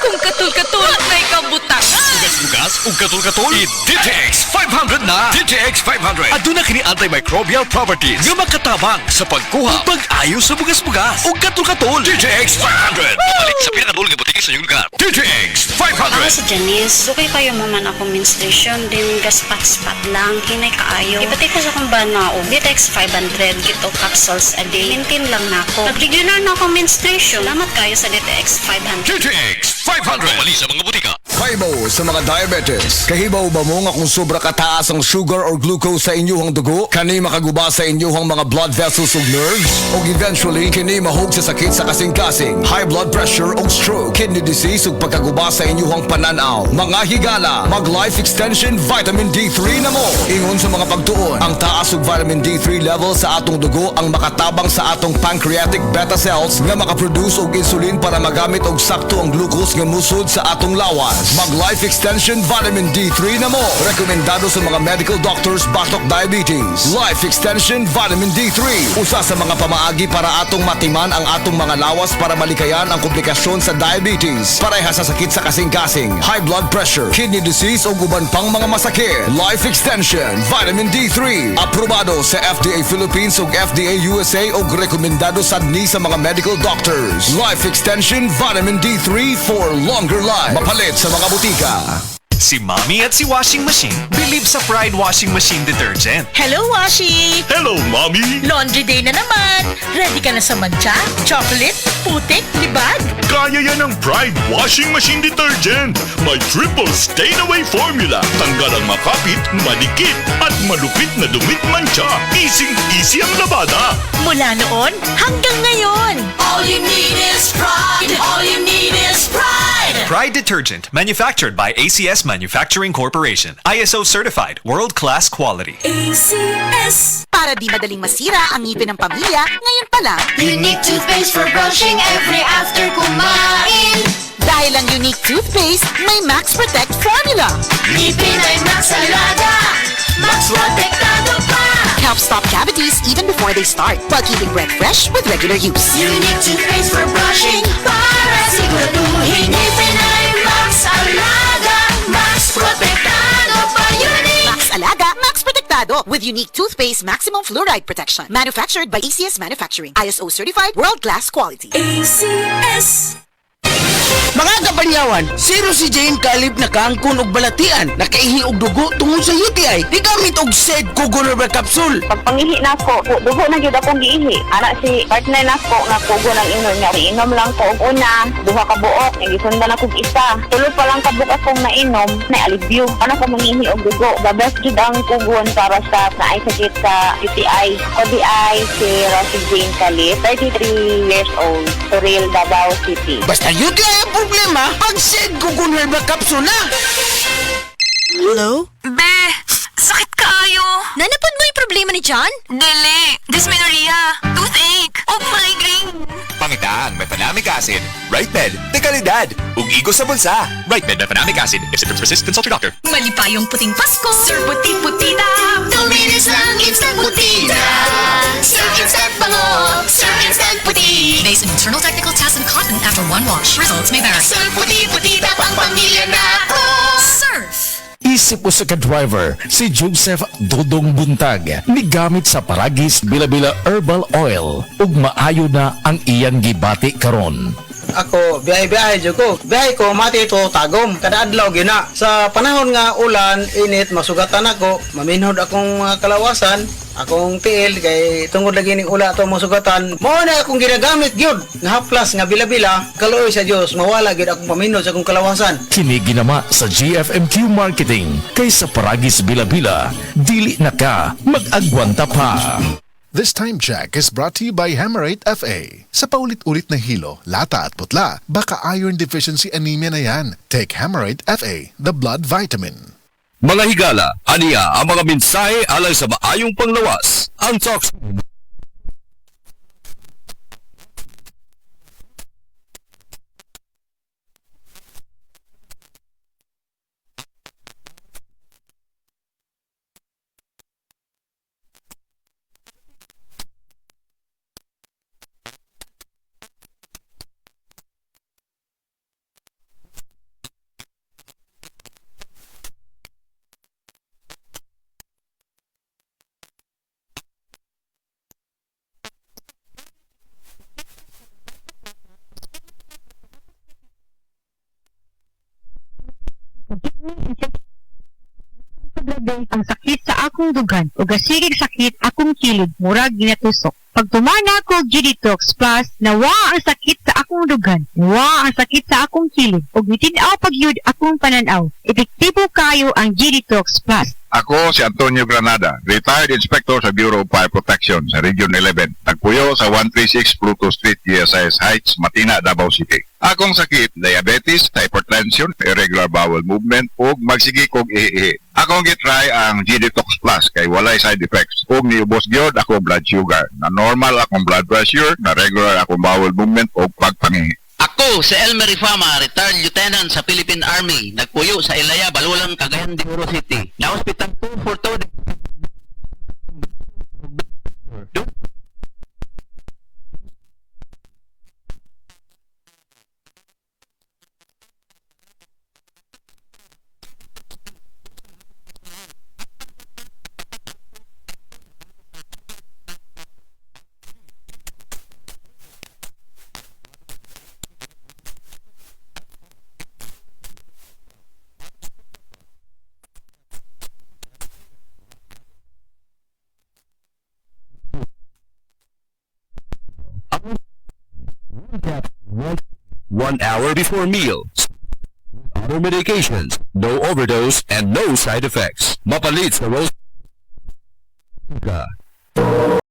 kung katul-katul may kabutangan. Bugas ug katul-katul i-Ditex 500 na. Ditex 500 aduna kini antimicrobial properties nga makatabang sa pagkuha ug pag-ayo sa bugas-bugas ug katul-katul. Ditex 500 balik sa pinakadulong nga butiki sa inyong lugar. Ditex 500. Si Janice, okay kayo maman ako menstruation, din gaspat-spat lang, hinay kaayo. Ipatay ko sa kong banao, Ditex 500, gito capsules a day. Maintain lang na ako. Nag-regular na ako menstruation. Salamat kayo sa Ditex 500. Ditex 500 mali sa mga butika. Kaibaw sa mga diabetes. Kahibaw ba mo nga kung sobra kataas ang sugar or glucose sa inyong dugo? Kani makaguba sa inyong mga blood vessels ug nerves? O eventually, kini mahog sa sakit sa kasing-kasing, high blood pressure o stroke, kidney disease ug pagkaguba sa inyong pananaw. Mga higala, mag-life extension vitamin D3 na mo. Ingon sa mga pagtuon, ang taas ug vitamin D3 level sa atong dugo ang makatabang sa atong pancreatic beta cells nga makaproduce og insulin para magamit og sakto ang glucose nga musod sa atong lawas. Mag-life extension vitamin D3 na mo. Rekomendado sa mga medical doctors batok diabetes. Life extension vitamin D3. Usa sa mga pamaagi para atong matiman ang atong mga lawas para malikayan ang komplikasyon sa diabetes. Pareha sa sakit sa kasing-kasing, high blood pressure, kidney disease o guban pang mga masakit. Life extension vitamin D3. Aprobado sa FDA Philippines ug FDA USA ug rekomendado sad ni sa mga medical doctors. Life extension vitamin D3 for longer life. Mapalit sa mga butika. Si Mommy at si Washing Machine believe sa Pride Washing Machine Detergent. Hello, Washi! Hello, Mommy! Laundry day na naman! Ready ka na sa mancha, chocolate, putik, libag? Kaya yan ang Pride Washing Machine Detergent. May triple stain-away formula. Tanggal ang makapit, manikit, at malupit na dumit mancha. Easy ang labada. Mula noon hanggang ngayon. All you need is pride. All you need is pride. Pride Detergent, manufactured by ACS Manufacturing Corporation. ISO certified, world-class quality. ACS. Para di madaling masira ang ngipin ng pamilya, ngayon pa lang. Unique toothpaste for brushing every after kumain. Dahil ang unique toothpaste, may Max Protect formula. Ngipin ay Max Alaga. Max Protectado pa. Helps stop cavities even before they start, while keeping breath fresh with regular use. Unique toothpaste for brushing. Para siguraduhin ngipin ay Max Alaga. Max Protectado pa. Unique. Max Alaga, Max Protectado with unique toothpaste maximum fluoride protection. Manufactured by ACS Manufacturing. ISO certified, world-class quality. ACS. Mga kapanyawan, zero si Jane kalip na kaangkon og balatian, nakaihi og dugo tungod sa UTI. Di gamit og SED Kugo Herbal Capsule. Pag pangihi na ako, dugo na gyud akong giihi. Ana si partner na ko nga kugo ng inom niya. Inom lang ko og una, duha ka buok, gisundan ako og isa. Tulo pa lang ka buok akong nainom, na alibyo. Ano ko mangihi og dugo. The best gyud ang kugon para sa naay sakit sa UTI. ODI si Rosie Jane Calip, 33 years old, Toril, Davao City. Basta UTI ang problema, pag SED Kugo Herbal Capsule na. Hello? Be, sakit kaayo. Nanapod mo yung problema ni John? Dili, dysmenorrhea, toothache, o migraine. Pangitaan, may panamic acid. Right Med, de kalidad. Ug igo sa bulsa. Right Med, may panamic acid. If symptoms persist, consult your doctor. Malipayong puting Pasko. Sir, puti-puti na. 2 minutes lang, instant puti na. Sir, instant bango. Sir, instant puti. Based on internal technical tests and cotton after one wash. Results may vary. Sir, puti-puti na pang pamilya na ako. Surf! Isip po sa ka-driver, si Joseph Dodong Buntag, migamit sa Paragis Bila-Bila Herbal Oil, ug maayo na ang iyang gibati karon. Ako, biyahe-biyahe dyan ko. Biyahe ko, mati ito tagom. Kada adlaw gina. Sa panahon nga ulan, init, masugatan ako. Maminhod akong kalawasan. Akong tiil, kay tungod lagi ning ula ito masugatan. Mao na akong ginagamit gyud. Nga haplas, nga bila-bila. Kaluoy sa Dios, mawala gyud akong paminhod sa akong kalawasan. Kini ginama sa GFMQ Marketing, kay sa Paragis Bila-Bila, dili na ka mag-agwanta pa. This time check is brought to you by Hemarate FA. Sa paulit-ulit na hilo, lata at putla, baka iron deficiency anemia na yan. Take Hemarate FA, the blood vitamin. Mga higala, aniya ang mga mensahe alay sa maayong panglawas. Ang talks ang sakit sa akong dugan o gasigig sakit akong kilid murag ginatusok. Pag tumana ko G-Detox Plus, nawa ang sakit sa akong dugan, nawa ang sakit sa akong kilid, o mitinaw pagyud akong pananaw. Epektibo kayo ang G-Detox Plus. Ako si Antonio Granada, retired inspector sa Bureau of Fire Protection sa Region 11. Nagpuyo sa 136 Pluto Street, GSIS Heights, Matina, Davao City. Akong sakit, diabetes, hypertension, irregular bowel movement, ug magsigig og ihi. Akong gitry ang G-Detox Plus kay walay side effects. Ug niubos gyud akong blood sugar. Na normal akong blood pressure, na regular akong bowel movement ug pagpangihi. Ako, si Elmer Ifama, retired lieutenant sa Philippine Army. Nagpuyo sa Ilaya, Balulang, Cagayan de Oro City. Na-hospital 2 for 2 days. One hour before meals. Other medications, no overdose, and no side effects. Mapalit sa Rose